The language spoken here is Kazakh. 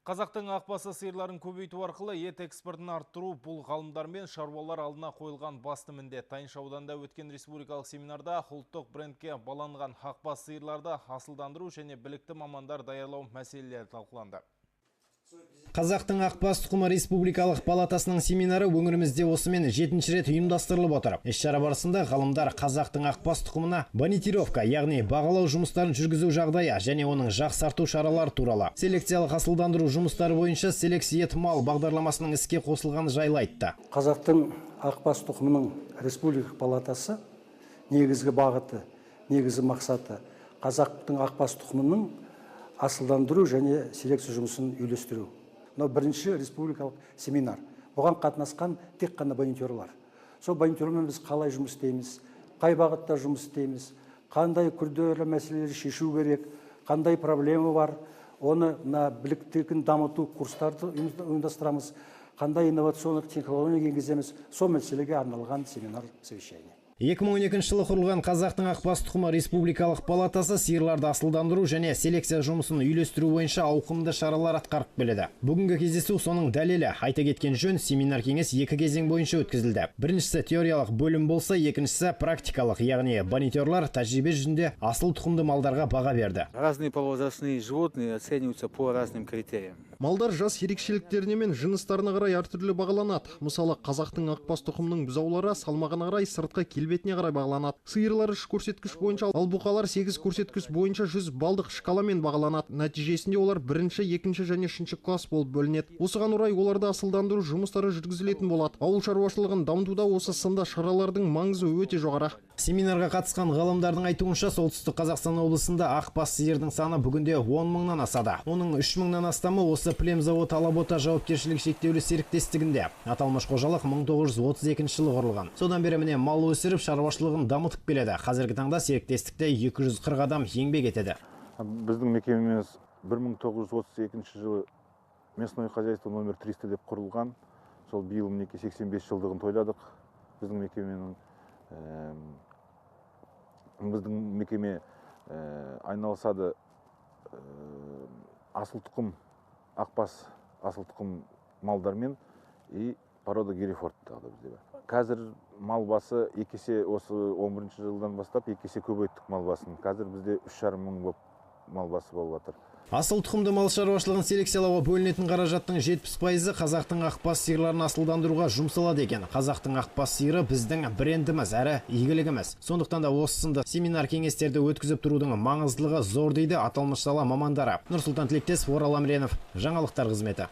Қазақтың ақбасы сиырларын көбейту арқылы ет экспортын арттыру бұл ғалымдар мен шаруалар алдына қойылған басты міндет. Тайынша ауданында өткен республикалық семинарда ұлттық брендке баланған ақбас сиырларды асылдандыру және білікті мамандар даярлау мәселелері талқыланды. Қазақтың ақбас тұқымы республикалық палатасының семинары өңірімізде осымен 7-ші рет ұйымдастырылып отыр. Іс-шара барысында ғалымдар қазақтың ақбас тұқымына бонитировка, яғни бағалау жұмыстарын жүргізу жағдайы және оның жақсарту шаралары туралы, селекциялық асылдандыру жұмыстары бойынша селекция ет мал бағдарламасының іске қосылғаны жайлы айтты. Қазақтың ақбас тұқымының республикалық палатасы негізгі бағыты, негізгі мақсаты қазақтың ақбас тұқымының асылдандыру және селекция жұмысын үйлестіру. Мынау бірінші республикалық семинар. Бұған қатынасқан тек қана бонитерлар. Сол бонитерлармен біз қалай жұмыс істейміз, қай бағытта жұмыс істейміз, қандай күрделі мәселелер шешу керек, қандай проблема бар, оны біліктілігін дамыту курстарды ұйымдастырамыз, қандай инновациондық технология енгіземіз, сол мәселеге арналған семинар совещание. 2012 жылы құрылған қазақтың ақбас тұқымы республикалық палатасы сиырларды асылдандыру және селекция жұмысын үйлестіру бойынша ауқымды шаралар атқарып келеді. Бүгінгі кездесу соның дәлелі. Айта кеткен жөн, семинар кеңес 2 кезең бойынша өткізілді. Біріншісі теориялық бөлім болса, екіншісі практикалық, яғни бонитерлар тәжірибе жүзінде асыл тұқымды малдарға баға берді. Разные полувозрастные животные оцениваются по разным критериям. Малдар жас ерекшеліктеріне мен жыныстарына қарай әртүрлі бағаланады. Мысалы, қазақтың ақбас тұқымының бұзаулары салмағына қарай, сыртқы келбетіне қарай бағаланады. Сиырлар 3 көрсеткіш бойынша, ал бұқалар 8 көрсеткіш бойынша 100 балдық шкаламен бағаланады. Нәтижесінде олар 1-ші, 2-ші және 3-ші класс болып бөлінеді. Осыған орай оларды асылдандыру жұмыстары жүргізілетін болады. Ауыл шаруашылығын дамытуда осы сында шаралардың маңызы өте жоғары. Семинарға қатысқан ғалымдардың айтуынша, солтүстік Қазақстан облысында ақбас сиырдың саны бүгінде 10 мыңнан асады. Оның 3 мыңнан астамы осы Племзавод Алабота жауапкершілігі шектеулі серіктестігінде. Аталмыш қожалық 1932 жылы құрылған. Содан бері міне мал өсіріп, шаруашылығын дамытып келеді. Қазіргі таңда серіктестікте 240 адам еңбек етеді. Біздің мекемеміз 1932 жылы местное хозяйство номер 300 деп құрылған. Сол биыл мінеке 85 жылдығын тойладық. Біздің мекеме айналысады асыл тұқым, ақбас асыл тұқым малдармен и порода Герефорд тағы бізде бар. Қазір мал басы 2 есе осы 11-ші жылдан бастап 2 есе көбейттік мал басын. Қазір бізде 3,5 мың мал басы болып жатыр. Асыл тұқымды мал шаруашылығын селекциялауға бөлінетін қаражаттың 70% қазақтың ақбас сиырларын асылдандыруға жұмсалады екен. Қазақтың ақбас сиыры біздің брендіміз, әрі игілігіміз. Сондықтан да осы сынды семинар кеңестерді өткізіп тұрудың маңыздылығы зор дейді аталмыш сала мамандары. Нұрсұлтан Тілектес, Орал Амренов, жаңалықтар қызметі.